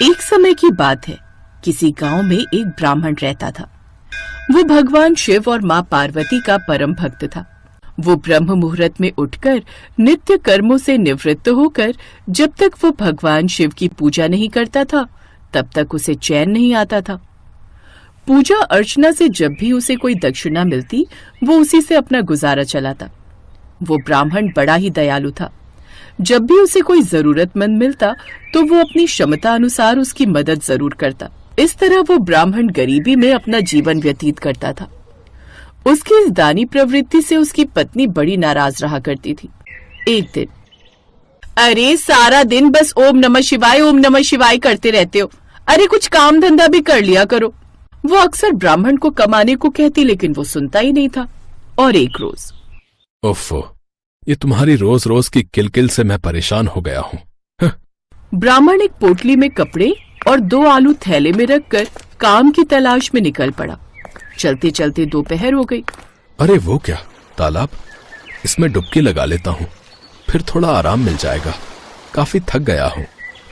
एक समय की बात है, किसी गांव में एक ब्राह्मण रहता था। वो भगवान शिव और माँ पार्वती का परम भक्त था। वो ब्रह्म मुहूर्त में उठकर नित्य कर्मों से निवृत्त होकर जब तक वो भगवान शिव की पूजा नहीं करता था, तब तक उसे चैन नहीं आता था। पूजा अर्चना से जब भी उसे कोई दक्षिणा मिलती, वो उसी से अपना गुजारा चलाता। वो ब्राह्मण बड़ा ही दयालु था। जब भी उसे कोई जरूरतमंद मिलता तो वो अपनी क्षमता अनुसार उसकी मदद जरूर करता। इस तरह वो ब्राह्मण गरीबी में अपना जीवन व्यतीत करता था। उसकी इस दानी प्रवृत्ति से उसकी पत्नी बड़ी नाराज रहा करती थी। एक दिन, अरे सारा दिन बस ओम नमः शिवाय करते रहते हो, अरे कुछ काम धंधा भी कर लिया करो। वो अक्सर ब्राह्मण को कमाने को कहती, लेकिन वो सुनता ही नहीं था। और एक रोज, ओफो, ये तुम्हारी रोज रोज की किलकिल से मैं परेशान हो गया हूँ। ब्राह्मण एक पोटली में कपड़े और 2 आलू थैले में रखकर काम की तलाश में निकल पड़ा। चलते चलते दोपहर हो गई। अरे वो क्या, तालाब, इसमें डुबकी लगा लेता हूँ, फिर थोड़ा आराम मिल जाएगा, काफी थक गया हूँ।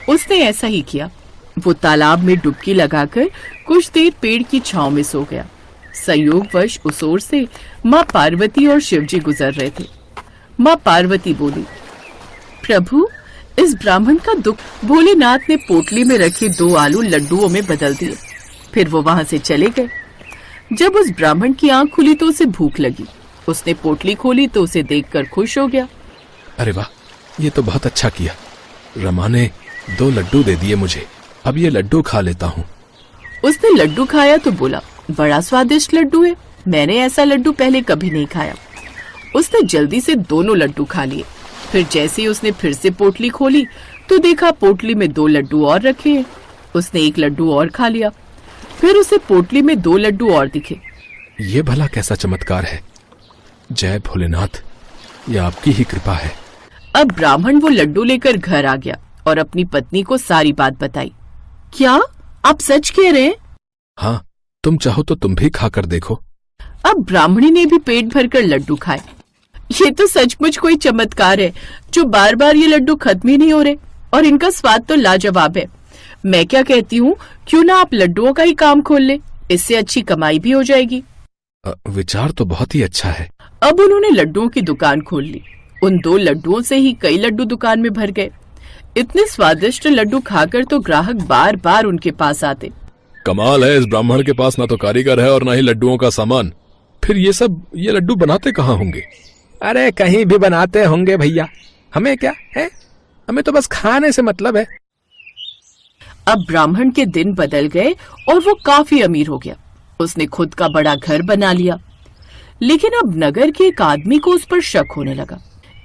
उसने ऐसा ही किया। वो तालाब में डुबकी लगाकर कुछ देर पेड़ की छांव में सो गया। संयोगवश उस ओर से माँ पार्वती और शिवजी गुजर रहे थे। माँ पार्वती बोली, प्रभु, इस ब्राह्मण का दुख। भोलेनाथ ने पोटली में रखे 2 आलू लड्डुओं में बदल दिए। फिर वो वहां से चले गए। जब उस ब्राह्मण की आंख खुली तो उसे भूख लगी। उसने पोटली खोली तो उसे देखकर खुश हो गया। अरे वाह, ये तो बहुत अच्छा किया। रमा ने 2 लड्डू दे दिए मुझे, अब ये लड्डू खा लेता हूँ। उसने लड्डू खाया तो बोला, बड़ा स्वादिष्ट लड्डू है, मैंने ऐसा लड्डू पहले कभी नहीं खाया। उसने जल्दी से दोनों लड्डू खा लिए। फिर जैसे ही उसने फिर से पोटली खोली तो देखा पोटली में 2 लड्डू और रखे हैं। उसने एक लड्डू और खा लिया। फिर उसे पोटली में 2 लड्डू और दिखे। ये भला कैसा चमत्कार है। जय भोलेनाथ, ये आपकी ही कृपा है। अब ब्राह्मण वो लड्डू लेकर घर आ गया और अपनी पत्नी को सारी बात बताई। क्या आप सच कह रहे हैं? हाँ, तुम चाहो तो तुम भी खाकर देखो। अब ब्राह्मणी ने भी पेट भरकर लड्डू खाए। ये तो सचमुच कोई चमत्कार है, जो बार बार ये लड्डू खत्म ही नहीं हो रहे और इनका स्वाद तो लाजवाब है। मैं क्या कहती हूँ, क्यों ना आप लड्डुओं का ही काम खोल ले, इससे अच्छी कमाई भी हो जाएगी। विचार तो बहुत ही अच्छा है। अब उन्होंने लड्डुओं की दुकान खोल ली। उन 2 लड्डुओं से ही कई लड्डू दुकान में भर गए। इतने स्वादिष्ट लड्डू खाकर तो ग्राहक बार बार उनके पास आते। कमाल है, इस ब्राह्मण के पास ना तो कारीगर है और ना ही लड्डुओं का सामान। फिर ये लड्डू बनाते कहाँ होंगे? अरे कहीं भी बनाते होंगे भैया, हमें क्या है, हमें तो बस खाने से मतलब है। अब ब्राह्मण के दिन बदल गए और वो काफी अमीर हो गया। उसने खुद का बड़ा घर बना लिया। लेकिन अब नगर के एक आदमी को उस पर शक होने लगा।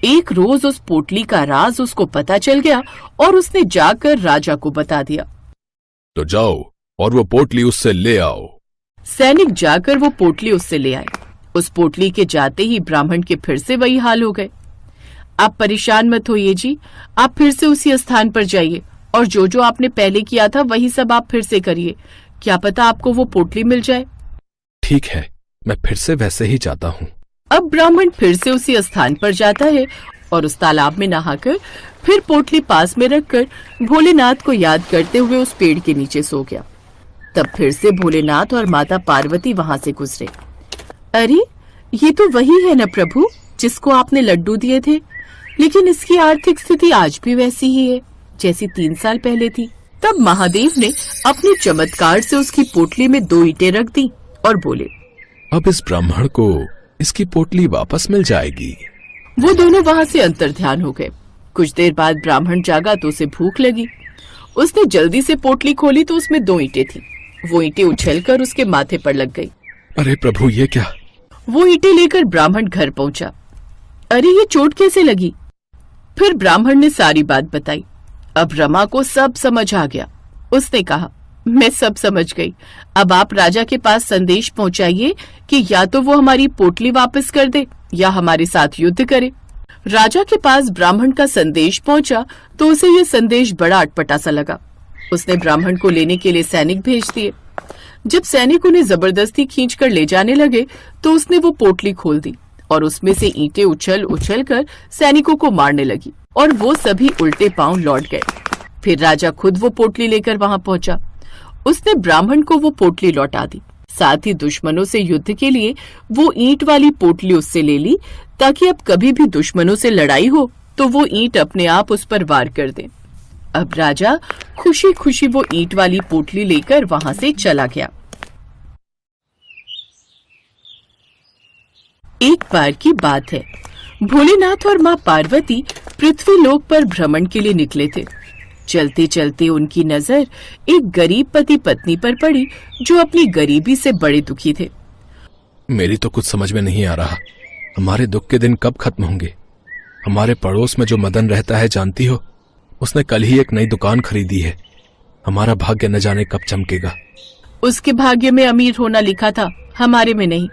एक रोज उस पोटली का राज उसको पता चल गया और उसने जाकर राजा को बता दिया। तो जाओ और वो पोटली उससे ले आओ। सैनिक जाकर वो पोटली उससे ले आए। उस पोटली के जाते ही ब्राह्मण के फिर से वही हाल हो गए। आप परेशान मत होइए जी, आप फिर से उसी स्थान पर जाइए और जो जो आपने पहले किया था वही सब आप फिर से करिए। क्या पता आपको वो पोटली मिल जाए। ठीक है, मैं फिर से वैसे ही जाता हूँ। अब ब्राह्मण फिर से उसी स्थान पर जाता है और उस तालाब में नहाकर फिर पोटली पास में रखकर भोलेनाथ को याद करते हुए उस पेड़ के नीचे सो गया। तब फिर से भोलेनाथ और माता पार्वती वहां से गुजरे। अरे ये तो वही है न प्रभु, जिसको आपने लड्डू दिए थे, लेकिन इसकी आर्थिक स्थिति आज भी वैसी ही है जैसी 3 साल पहले थी। तब महादेव ने अपने चमत्कार से उसकी पोटली में 2 ईंटें रख दी और बोले, अब इस ब्राह्मण को इसकी पोटली वापस मिल जाएगी। वो दोनों वहां से अंतर्ध्यान हो गए। कुछ देर बाद ब्राह्मण जागा तो उसे भूख लगी। उसने जल्दी से पोटली खोली तो उसमें 2 ईंटें थी। वो ईंटें उछलकर उसके माथे पर लग गई। अरे प्रभु, ये क्या? वो ईंटें लेकर ब्राह्मण घर पहुंचा। अरे ये चोट कैसे लगी? फिर ब्राह्मण ने सारी बात बताई। अब रमा को सब समझ आ गया। उसने कहा, मैं सब समझ गई। अब आप राजा के पास संदेश पहुंचाइए कि या तो वो हमारी पोटली वापस कर दे या हमारे साथ युद्ध करे। राजा के पास ब्राह्मण का संदेश पहुंचा तो उसे ये संदेश बड़ा अटपटा सा लगा। उसने ब्राह्मण को लेने के लिए सैनिक भेज दिए। जब सैनिक उन्हें जबरदस्ती खींचकर ले जाने लगे तो उसने वो पोटली खोल दी और उसमें से ईंटें उछल उछल कर सैनिकों को मारने लगी और वो सभी उल्टे पांव लौट गए। फिर राजा खुद वो पोटली लेकर वहां पहुंचा। उसने ब्राह्मण को वो पोटली लौटा दी। साथ ही दुश्मनों से युद्ध के लिए वो ईंट वाली पोटली उससे ले ली, ताकि अब कभी भी दुश्मनों से लड़ाई हो तो वो ईंट अपने आप उस पर वार कर दे। अब राजा खुशी खुशी वो ईंट वाली पोटली लेकर वहां से चला गया। एक बार की बात है, भोलेनाथ और माँ पार्वती पृथ्वी लोक पर भ्रमण के लिए निकले थे। चलते चलते उनकी नजर एक गरीब पति पत्नी पर पड़ी, जो अपनी गरीबी से बड़े दुखी थे। मेरी तो कुछ समझ में नहीं आ रहा, हमारे दुख के दिन कब खत्म होंगे। हमारे पड़ोस में जो मदन रहता है, जानती हो, उसने कल ही एक नई दुकान खरीदी है। हमारा भाग्य न जाने कब चमकेगा। उसके भाग्य में अमीर होना लिखा था, हमारे में नहीं।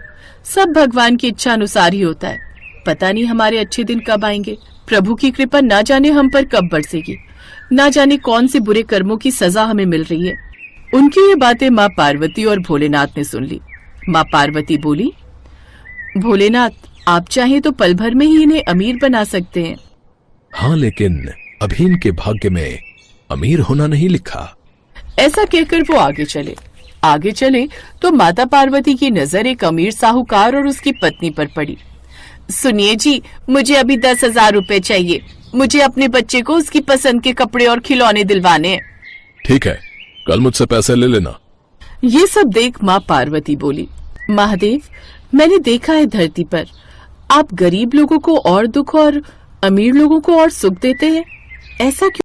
सब भगवान की इच्छा अनुसार ही होता है। पता नहीं हमारे अच्छे दिन कब आएंगे। प्रभु की कृपा ना जाने हम पर कब बरसेगी। ना जाने कौन से बुरे कर्मों की सजा हमें मिल रही है। उनकी ये बातें माँ पार्वती और भोलेनाथ ने सुन ली। माँ पार्वती बोली, भोलेनाथ, आप चाहें तो पल भर में ही इन्हें अमीर बना सकते हैं। हाँ, लेकिन अभी इनके भाग्य में अमीर होना नहीं लिखा। ऐसा कहकर वो आगे चले तो माता पार्वती की नजर एक अमीर साहूकार और उसकी पत्नी पर पड़ी। सुनिए जी, मुझे अभी 10,000 रुपए चाहिए। मुझे अपने बच्चे को उसकी पसंद के कपड़े और खिलौने दिलवाने हैं। ठीक है, कल मुझसे पैसे ले लेना। ये सब देख माँ पार्वती बोली, महादेव, मैंने देखा है धरती पर आप गरीब लोगों को और दुख और अमीर लोगों को और सुख देते हैं। ऐसा क्यों?